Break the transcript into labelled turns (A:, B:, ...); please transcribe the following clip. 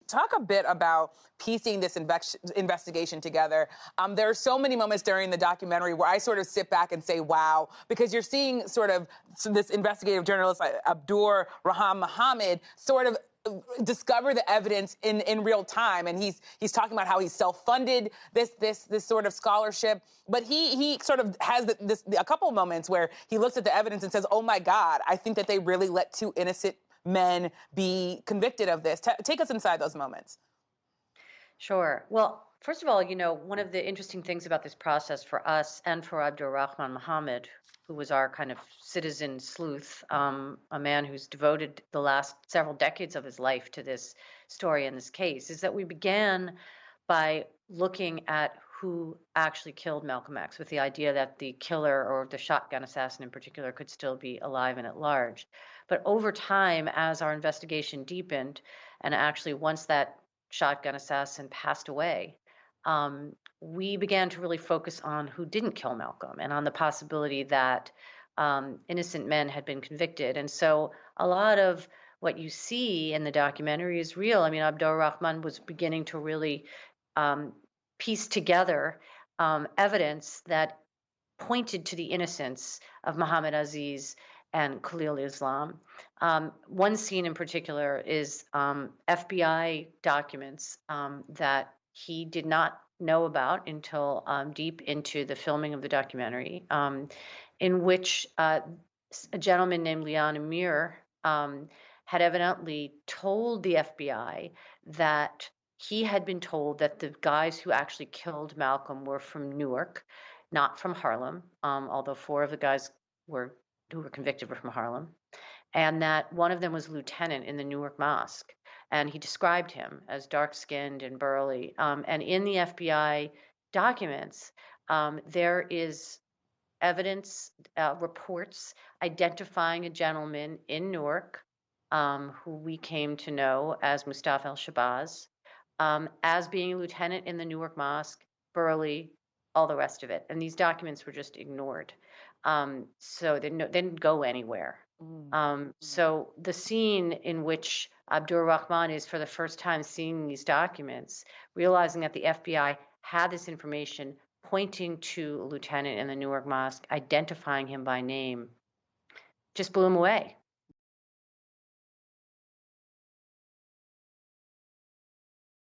A: talk a bit about piecing this investigation together. There are so many moments during the documentary where I sort of sit back and say, wow, because you're seeing sort of this investigative journalist, Abdur Rahman Mohammed, sort of discover the evidence in real time, and he's talking about how he self-funded this sort of scholarship, but he sort of has a couple of moments where he looks at the evidence and says, oh my God, I think that they really let two innocent men be convicted of this. Take us inside those moments.
B: Sure. Well, first of all, one of the interesting things about this process for us and for Abdur Rahman Mohammed, who was our kind of citizen sleuth, a man who's devoted the last several decades of his life to this story and this case, is that we began by looking at who actually killed Malcolm X, with the idea that the killer, or the shotgun assassin in particular, could still be alive and at large. But over time, as our investigation deepened, and actually once that shotgun assassin passed away, we began to really focus on who didn't kill Malcolm and on the possibility that innocent men had been convicted. And so a lot of what you see in the documentary is real. I mean, Abdur Rahman was beginning to really piece together evidence that pointed to the innocence of Muhammad Aziz and Khalil Islam. One scene in particular is FBI documents that he did not know about until deep into the filming of the documentary, in which a gentleman named Leon Amir had evidently told the FBI that he had been told that the guys who actually killed Malcolm were from Newark, not from Harlem, although 4 of the guys who were convicted were from Harlem, and that one of them was a lieutenant in the Newark Mosque. And he described him as dark-skinned and burly. And in the FBI documents, there is evidence, reports identifying a gentleman in Newark who we came to know as Mustafa al-Shabazz, as being a lieutenant in the Newark Mosque, burly, all the rest of it. And these documents were just ignored. So they didn't go anywhere. So the scene in which Abdur Rahman is for the first time seeing these documents, realizing that the FBI had this information, pointing to a lieutenant in the Newark Mosque, identifying him by name, just blew him away.